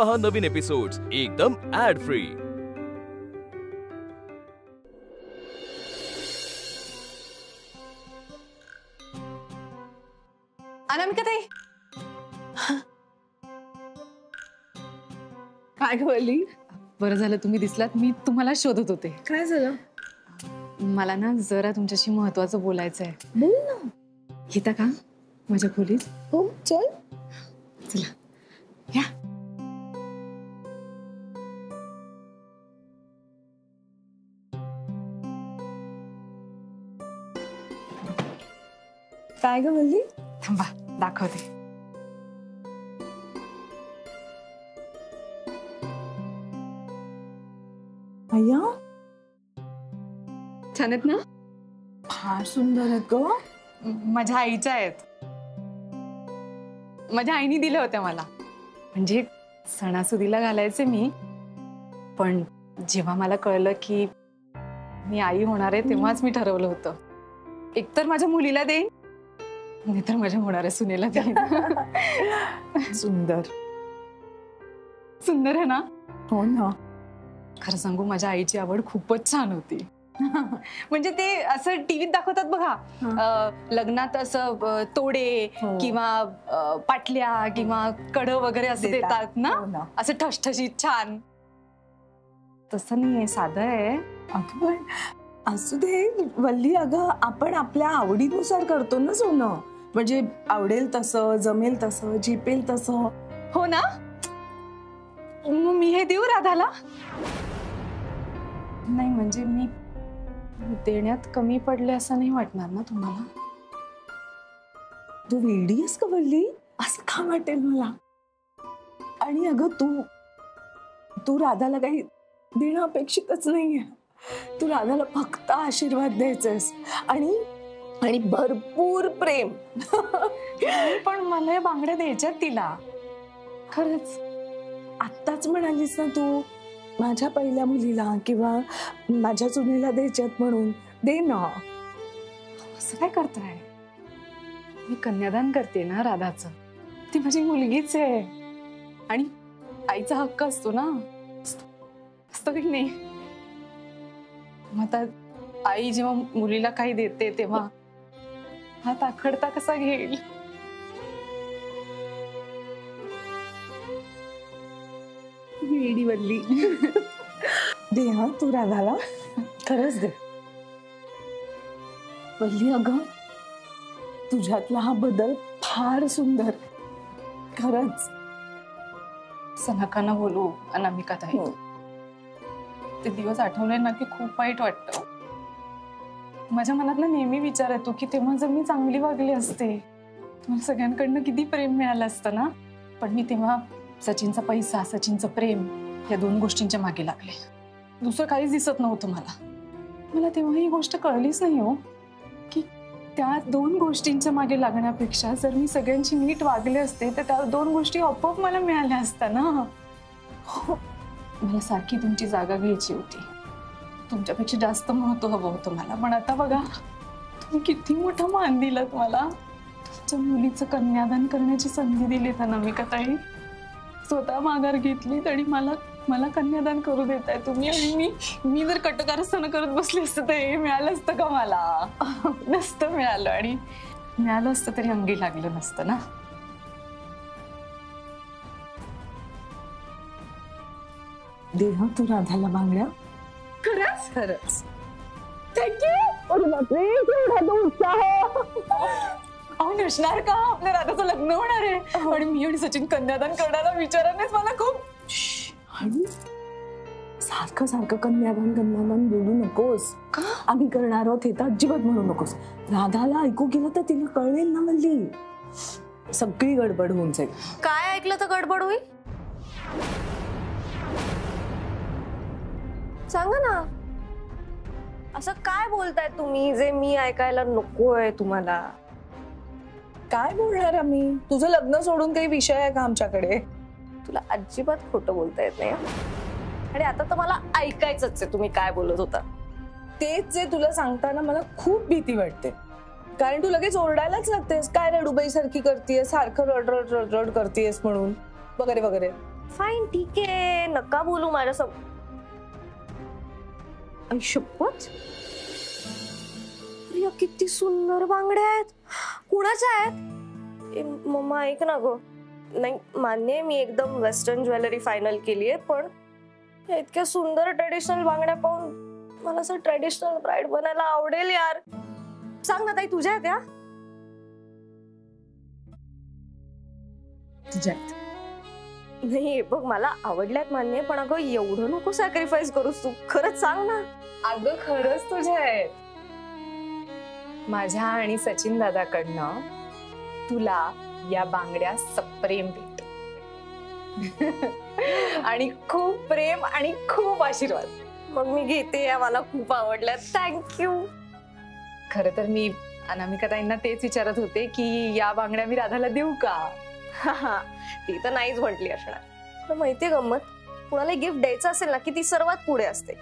पहा नवीन एपिसोड्स एकदम add free. अनामिका ताई, काय बोलली? बरं झालं तुम्ही दिसलात, मी तुम्हाला शोधत होते। काय झालं? मला ना जरा तुमच्याशी महत्त्वाचं बोलायचं आहे। बोल ना। येता का माझ्या खोलीत? हो चल। चला या। काय ग बोलली? थांबा दाखवते। अय्या छान आहेत ना? फार सुंदर आहेत ग। माझ्या आईच्या आहेत। माझ्या आईने दिल्या होत्या मला, म्हणजे सणासुदीला घालायचे मी। पण जेव्हा मला कळलं की मी आई होणार आहे तेव्हाच मी ठरवलं होतं, एकतर माझ्या मुलीला देईन नाहीतर माझ्या होणाऱ्या सुनेला देईन। सुंदर सुंदर आहे ना? हो ना। खरं सांगू, माझ्या आईची आवड खूपच छान होती। म्हणजे ते असं टीव्हीत दाखवतात बघा, लग्नात असं तोडे किंवा पाटल्या किंवा कड वगैरे असं देतात ना, असं ठसठशीत छान। तसं नाहीये, साधं आहे। अगं पण असू दे वल्ली, अगं आपण आपल्या आवडीनुसार करतो ना सोनं, म्हणजे आवडेल तसं, जमेल तसं, झेपेल तसं। हो ना? मग मी हे देऊ राधाला? नाही म्हणजे मी देण्यात कमी पडले असं नाही वाटणार ना तुम्हाला? तू वेडी आहेस का वल्ली? असं का वाटेल मला? आणि अगं तू राधाला काही देणं अपेक्षितच नाहीये। तू राधाला फक्त आशीर्वाद द्यायचेस आणि भरपूर प्रेम। पण मला या बांगड्या द्यायच्यात तिला, खरंच। आत्ताच म्हणालीस ना तू माझ्या पहिल्या मुलीला किंवा माझ्या सुनेला द्यायच्यात, म्हणून दे ना। असं काय करताय? मी कन्यादान करते ना राधाचं, ती माझी मुलगीच आहे आणि आईचा हक्क असतो ना, असतो की नाही? मग आता आई जेव्हा मुलीला काही देते तेव्हा हात आखडता कसा घेईल? वेडी वल्ली। दे हा तू राधाला, खरंच दे वल्ली। अगं तुझ्यातला हा बदल फार सुंदर, खरंच। सनकांना बोलू अनामिका ताई, ते दिवस आठवले ना की खूप वाईट वाटतं। माझ्या मनात ना नेहमी विचार येतो की तेव्हा जर मी चांगली वागली असते, तुम्हाला सगळ्यांकडनं किती प्रेम मिळालं असतं ना। पण मी तेव्हा सचिनचा पैसा, सचिनचं प्रेम, या दोन गोष्टींच्या मागे लागले। दुसरं काहीच दिसत नव्हतं मला तेव्हा ही गोष्ट कळलीच नाही हो, की त्या दोन गोष्टींच्या मागे लागण्यापेक्षा जर मी सगळ्यांची नीट वागले असते तर त्या दोन गोष्टी आपोआप मला मिळाल्या असत्या ना। हो, मला सारखी तुमची जागा घ्यायची होती, तुमच्यापेक्षा जास्त महत्त्व हवं होतं मला। पण आता बघा, तुम्ही किती मोठा मान दिलात मला। तुमच्या मुलीचं कन्यादान करण्याची संधी दिली अनामिका ताई, स्वतः माघार घेतली आणि मला कन्यादान करू देताय तुम्ही। आणि मी जर कटकारस्थान करत बसली असतं तर हे मिळालं असतं का मला? नसतं मिळालं, आणि मिळालं असतं तरी अंगी लागलं नसतं ना। दे हा तू राधाला बांगड्या। खरंच? खरंच। थँक्यू। अहो नसणार का, आपल्या राधाचं लग्न होणार आहे आणि मी आणि सचिन कन्यादान करणारा विचारानेच मला खूप। आणि सारखं सारखं कन्यादान बोलू नकोस। का? आम्ही करणार आहोत हे तर अजिबात म्हणू नकोस। राधाला ऐकू गेलं तर तिला कळेल ना वल्ली, सगळी गडबड होऊन जाईल। काय ऐकलं तर गडबड होईल? सांगा ना, असं काय बोलताय तुम्ही जे मी ऐकायला नकोय तुम्हाला? काय बोलणार आम्ही? तुझं लग्न सोडून काही विषय आहे का आमच्याकडे? तुला अजिबात खोटं बोलता येत नाही, आणि आता तर मला ऐकायचंच आहे तुम्ही काय बोलत होता। तेच जे तुला सांगताना मला खूप भीती वाटते, कारण तू लगेच ओरडायलाच लागतेस। काय रडूबाई सारखी करतेस, सारखं रड रड रड रड करतेस म्हणून वगैरे वगैरे। फाईन, ठीक आहे, नका बोलू माझ्यासमोर. आई शपथ, प्रिया किती सुंदर बांगड्या आहेत. कुणाच्या आहेत? मम्मा ऐक ना ग. नाही मान्य आहे, मी एकदम वेस्टर्न ज्वेलरी फायनल केली आहे, पण इतक्या सुंदर ट्रेडिशनल बांगड्या पाहून मला असं ट्रेडिशनल ब्राईड बनायला आवडेल यार. सांग ना ताई, तुझ्या आहेत त्या? नाही बघ, मला आवडल्यात मान्य, पण अगं एवढं नको सॅक्रिफाईस करूस तू. खरंच सांग ना. अगं खरंच तुझ्या आहेत. माझ्या आणि सचिन दादाकडनं तुला या बांगड्या सप्रेम भेट आणि खूप प्रेम आणि खूप आशीर्वाद. मग मी घेते, या मला खूप आवडल्या, थँक्यू. खरं तर मी अनामिका ताईंना तेच विचारत होते की या बांगड्या मी राधाला देऊ का. ती तर नाहीच म्हटली असणार. तर माहितीये गंमत, कुणाला गिफ्ट द्यायचं असेल ना की ती सर्वात पुढे असते,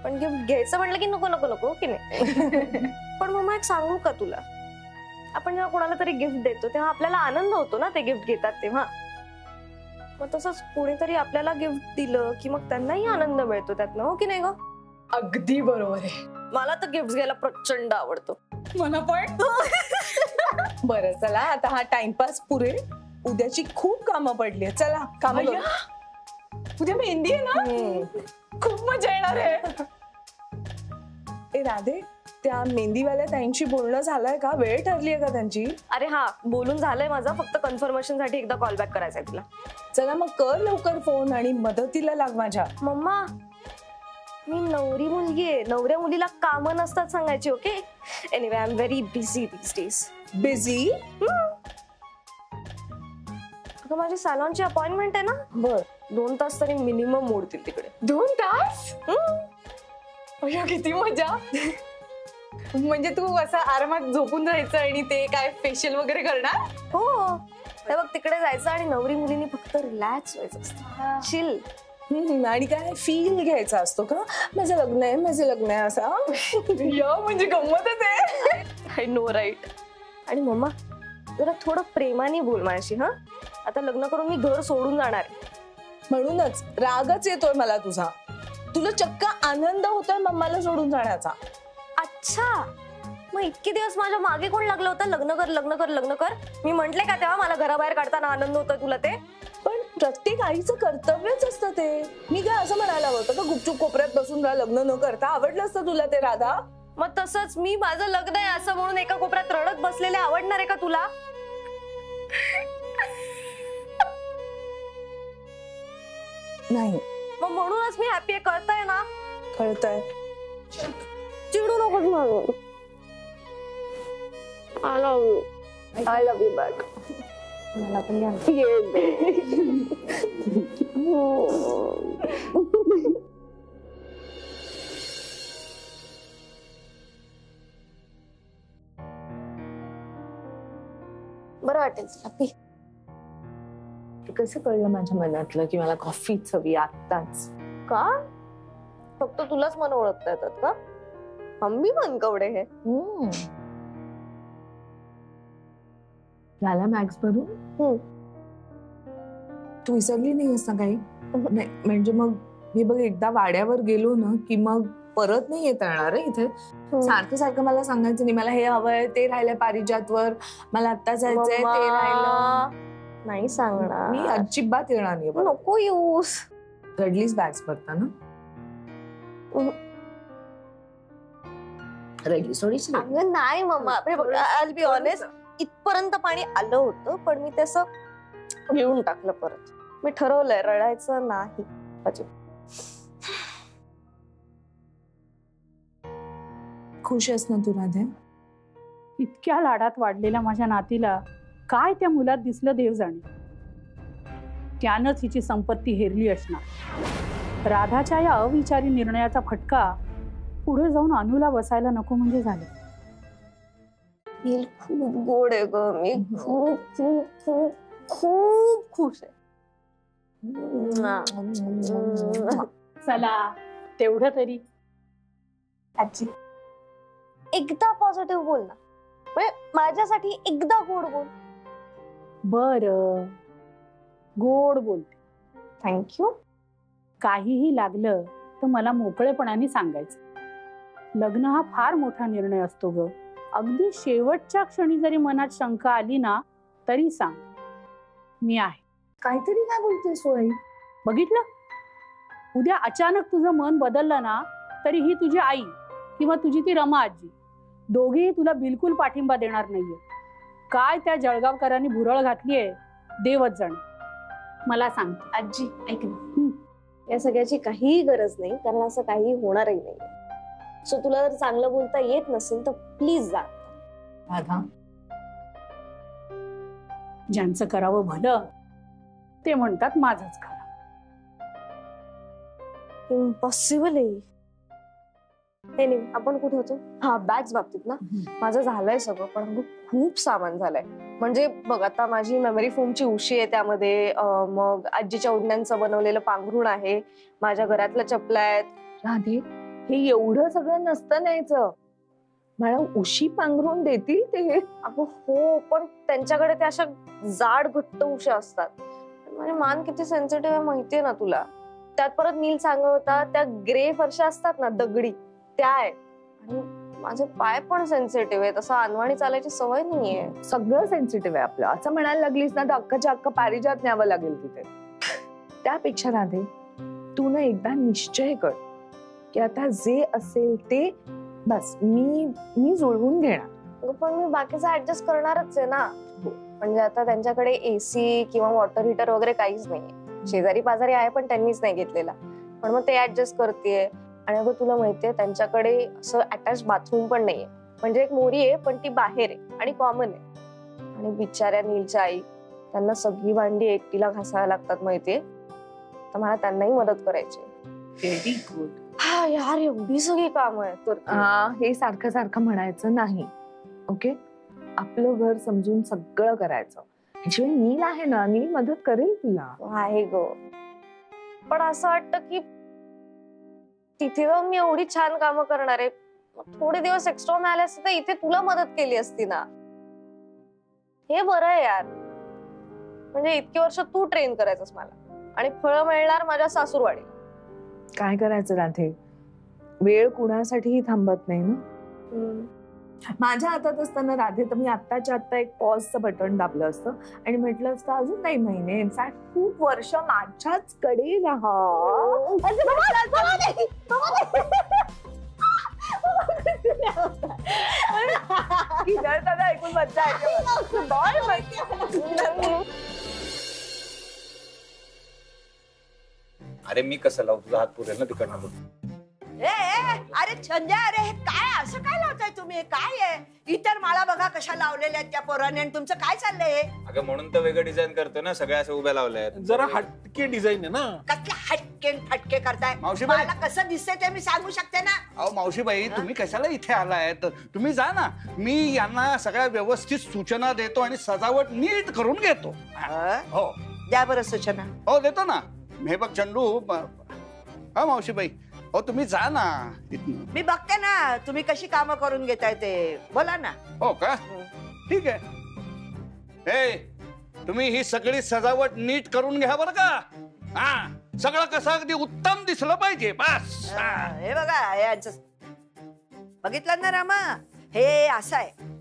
पण गिफ्ट घ्यायचं म्हटलं की नको नको नको की नाही. पण मग एक सांगू का तुला, आपण जेव्हा कोणाला तरी गिफ्ट देतो तेव्हा आपल्याला आनंद होतो ना ते गिफ्ट घेतात तेव्हा. मग तसंच कोणीतरी आपल्याला गिफ्ट दिलं की मग त्यांनाही आनंद मिळतो त्यातनं, हो की नाही ग? अगदी बरोबर आहे. मला तर गिफ्ट घ्यायला प्रचंड आवडतो. मला पण. बरं चला, आता हा टाइमपास पुरेल. उद्याची खूप कामं पडली, चला काम. उद्या मेहंदी आहे ना, खूप मजा येणार आहे. ए राधे, त्या मेहंदीवाल्या ताईंशी बोलणं झालंय का? वेळ ठरली आहे का त्यांची? अरे हा, बोलून झालंय माझं, फक्त कन्फर्मेशन साठी एकदा कॉल बॅक करायचा आहे तुला. चला मग कर लवकर फोन आणि मदतीला लाग माझ्या. मम्मा, मी नवरी मुलगी आहे, नवऱ्या मुलीला कामं नसतात सांगायची. Okay, anyway I am very busy these days. Busy? अगं माझी सॅलॉनची अपॉइंटमेंट आहे ना. बर, 2 तास तरी मिनिमम मोडतील तिकडे. 2 तास? अय्या किती मजा. म्हणजे तू असं आरामात झोपून राहायचं आणि ते काय फेशियल वगैरे करणार? हो, हे बघ तिकडे जायचं आणि नवरी मुलीनी फक्त रिलॅक्स व्हायचं असतं, चिल. आणि काय फील घ्यायचा असतो का? माझं लग्न आहे, माझं लग्न आहे असा. या म्हणजे गंमतच आहे. I know right. आणि मम्मा जरा थोडं प्रेमाने बोल माझ्याशी. हा, आता लग्न करून मी घर सोडून जाणार आहे. म्हणूनच रागच येतोय मला तुझा. तुला चक्क आनंद होतोय मम्माला सोडून जाण्याचा. अच्छा, मग इतके दिवस माझ्या मागे कोण लागलं होतं? लग्न कर लग्न कर लग्न कर. मी म्हंटले का तेव्हा मला घराबाहेर काढताना आनंद होतोय तुला ते? पण प्रत्येक आईचं कर्तव्यच असतं ते. मी काय असं म्हणायला होतं का गुपचूप कोपऱ्यात बसून राहा, लग्न न करता? आवडलं असतं तुला ते राधा? मग तसंच मी माझं लग्न आहे असं म्हणून एका कोपऱ्यात रडत बसलेले आवडणार आहे का तुला? नाही. मग म्हणूनच मी हॅपी आहे, कळतंय ना? कळतंय. चिडू नकोस माझं. I love you. I love you back. मला पण घ्या. बरं वाटेल तुला. कसं कळलं माझ्या मनातलं की मला कॉफीच हवी आत्ताच? का? फक्त तुलाच मन ओळखता येतात का? आम्ही मनकवडे हे. झाला मॅक्स भरून? तू विसरली नाही असं काही? नाही म्हणजे मग मी बघ एकदा वाड्यावर गेलो ना की मग परत नाही येता येणार इथे. सारखं सारखं मला सांगायचं नाही मला हे हवंय, ते राहिलंय पारिजातवर, मला आता जायचंय, ते राहिलं. नाही सांगणार मी अजिबात येणार नाही. नको येऊस. रडलीस बॅग्स भरताना? रडली थोडीशी? अगं नाही मम्मा, आय बी ऑनेस्ट, इथपर्यंत पाणी आलं होतं पण मी तसं घेऊन टाकलं परत. मी ठरवलंय रडायचं नाही. खुश आहेस ना तू राधे? इतक्या लाडात वाढलेल्या माझ्या नातीला काय त्या मुलात दिसलं देव जाणे. त्यानंच हिची संपत्ती हेरली असणार. राधाच्या या अविचारी निर्णयाचा फटका पुढे जाऊन अनुला बसायला नको म्हणजे झालं. खूप गोड आहे ग, मी खूप खूप खूप खूप खुश आहे. चला तेवढं तरी. आजी एकदा पॉझिटिव्ह बोल ना, म्हणजे माझ्यासाठी एकदा गोड बोल. बर गोड बोलते. थँक्यू. काहीही लागलं तर मला मोकळेपणाने सांगायचं. लग्न हा फार मोठा निर्णय असतो ग. अगदी शेवटच्या क्षणी जरी मनात शंका आली ना तरी सांग, मी आहे. काहीतरी काय बोलते सोई? बघितलं, उद्या अचानक तुझं मन बदललं ना तरी ही तुझी आई किंवा तुझी ती रमा आजी दोघेही तुला बिलकुल पाठिंबा देणार नाहीये. काय त्या जळगावकरांनी भुरळ घातलीये देवच जाणे. मला सांगते. आजी ऐक ना, या सगळ्याची काहीही गरज नाही, कारण असं काही होणारही नाही. सो तुला जर चांगलं बोलता येत नसेल तर प्लीज जा. राधा, ज्यांचं करावं भलं ते म्हणतात माझंच खरं. इम्पॉसिबल आहे. आपण कुठे होतो? हा, बॅग्स बाबतीत ना. माझं झालंय सगळं, पण अगं खूप सामान झालंय. म्हणजे बघ, आता माझी मेमरी फोमची उशी आहे त्यामध्ये, मग आजीच्या ओढण्यांचं बनवलेलं पांघरुण आहे, माझ्या घरातल्या चपला आहेत. राधे, हे एवढं सगळं नसतं न्यायचं. मला उशी पांघरून देतील ते? अगं हो, पण त्यांच्याकडे त्या अशा जाड घट्ट उशा असतात. म्हणजे मान किती सेन्सिटिव्ह आहे माहितीये ना तुला. त्यात परत नील सांगत होता त्या ग्रे फरशा असतात ना, दगडी, त्या आहेत. आणि माझे पाय पण सेन्सिटिव्ह आहेत, असं अनवाणी चालायची सवय नाहीये. सगळं सेन्सिटिव्ह आहे आपलं. असं म्हणायला लागलीस ना तर अख्खाच्या अख्खा पारिजात न्यावं लागेल तिथे. त्यापेक्षा राधे, तू ना एकदा निश्चय कर की आता जे असेल ते बस मी जुळवून घेणार. पण मी बाकीचं ऍडजस्ट करणारच आहे ना. म्हणजे आता त्यांच्याकडे एसी किंवा वॉटर हीटर वगैरे काहीच नाहीये. शेजारी पाजारी आहे पण त्यांनीच नाही घेतलेला. पण मग ते ऍडजस्ट करतेय. आणि अगं तुला माहितीये त्यांच्याकडे असं अटॅच बाथरूम पण नाहीये. म्हणजे एक मोरी आहे पण ती बाहेर आहे आणि कॉमन आहे. आणि बिचाऱ्या नीलच्या आई, त्यांना सगळी भांडी एकटीला घासायला लागतात माहितीये. तर मला त्यांनाही मदत करायची. Very good. हा यार, एवढी सगळी काम आहे. हे सारखं सारखं म्हणायचं नाही. ओके, आपलं घर समजून सगळं करायचं. शिवाय नील आहे ना, नील मदत करेल तुला. आहे ग, पण असं वाटतं की तिथे जाऊन मी एवढी छान कामं करणार आहे, थोडे दिवस एक्स्ट्रा मिळाले असते तर इथे तुला मदत केली असती ना. हे बरं आहे यार. म्हणजे इतकी वर्ष तू ट्रेन करायचंस मला आणि फळं मिळणार माझ्या सासूरवाडी. काय करायचं राधे, वेळ कुणासाठीही थांबत नाही ना. माझ्या हातात असताना राधे तर मी आत्ताच्या आत्ता एक पॉजचं बटन दाबलं असतं आणि म्हटलं असतं अजून काही महिने, इनफॅक्ट खूप वर्ष माझ्याच कडे राहा. ऐकून मज्जा अरे मी कसं लावू, तुझा हात पुरेल ना तिकडनं बघ. अरे संजय, अरे हे काय असं काय लावताय तुम्ही? काय आहे? इतर माळा बघा कशा लावलेल्या आहेत त्या पोराने, आणि तुमचं काय चाललंय? अगं म्हणून तर वेगळं डिझाईन करतो ना, सगळ्या असं उभ्या लावल्या आहेत. जरा हटके डिझाईन आहे ना. कसले हटके फटके करताय? मावशीबाई, मला कसं दिसतंय ते मी सांगू शकते ना. अहो मावशीबाई, तुम्ही कशाला इथे आलायत? तुम्ही जा ना, मी यांना सगळ्या व्यवस्थित सूचना देतो आणि सजावट नीट करून घेतो. हो द्या बरं सूचना. हो देतो ना. हे बघ चंदू, हा मावशीबाई, हो तुम्ही जा ना. मी बघते ना तुम्ही कशी कामं करून घेताय ते. बोला ना. हो का, ठीक आहे. हे तुम्ही ही सगळी सजावट नीट करून घ्या बरं का. हा, सगळं कसं अगदी उत्तम दिसलं पाहिजे बस. हे बघा, यांचं बघितलं ना रामा, हे असं आहे.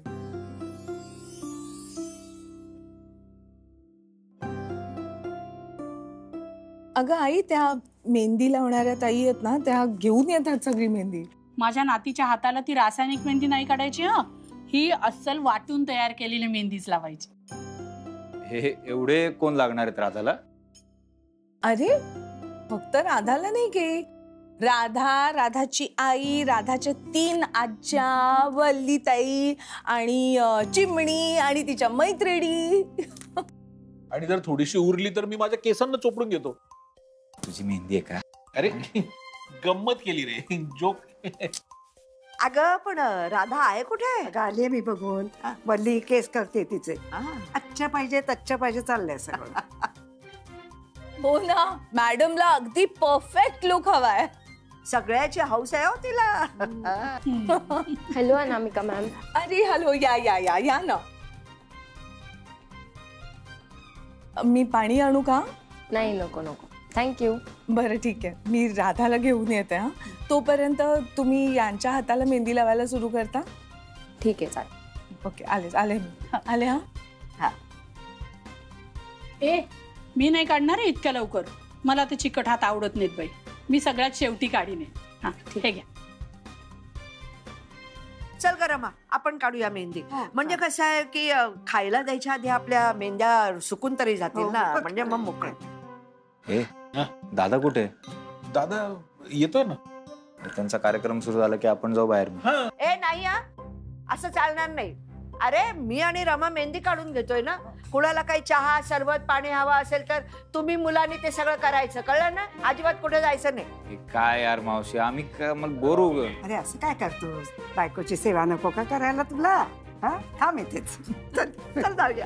अगं आई, त्या मेहंदी लावणाऱ्या ताई आहेत ना, त्या घेऊन येतात सगळी मेहंदी. माझ्या नातीच्या हाताला ती रासायनिक मेहंदी नाही काढायची. ही अस्सल वाटून तयार केलेली मेहंदीच लावायची. हे एवढे कोण लागणार आहेत राधाला? अरे फक्त राधाला नाही की, राधा, राधाची आई, राधाच्या 3 आज्या, वल्लीताई आणि चिमणी आणि तिच्या मैत्रिणी. आणि जर थोडीशी उरली तर मी माझ्या केसांना चोपडून घेतो. तुझी मेहंदी आहे का? अरे गंमत केली रे, जोक. अगं पण राधा आहे कुठे? आली मी बघून. वल्ली केस करते तिचे. अच्छा पाहिजे चाललंय सगळं. हो ना, मॅडमला अगदी परफेक्ट लुक हवाय. सगळ्याची हौस आहे हो तिला. हॅलो अनामिका मॅम. अरे हॅलो, या या या या ना. मी पाणी आणू का? नाही, नको नको. थँक्यू. बरं ठीक आहे, मी राधाला घेऊन येते. हा, तोपर्यंत तुम्ही यांच्या हाताला मेहंदी लावायला सुरू करता. ठीक आहे, चालेल. ओके, आले मी. आले. हा, ए मी नाही काढणार आहे इतक्या लवकर. मला ते चिकट हात आवडत नाहीत बाई. मी सगळ्यात शेवटी काढीन. हा हे घ्या. चल ग रमा, आपण काढूया मेहंदी. म्हणजे कसं आहे की खायला द्यायच्या आधी आपल्या मेहंद्या सुकून तरी जातील ना, म्हणजे मग मोकळे. हे दादा कुठे? दादा येतोय ना. त्यांचा कार्यक्रम सुरू झाला की आपण जाऊ बाहेर. ए नाही हा, असं चालणार नाही. अरे मी आणि रमा मेहंदी काढून घेतोय ना. कुणाला काही चहा सरबत पाणी हवा असेल तर तुम्ही मुलांनी ते सगळं करायचं, कळलं ना. अजिबात कुठे जायचं नाही. हे काय यार मावशी, आम्ही मग बोर होऊ. अरे असं काय करतोस? बायकोची सेवा नको का करायला तुला? हा थांब इथेच. चल चल जाऊया.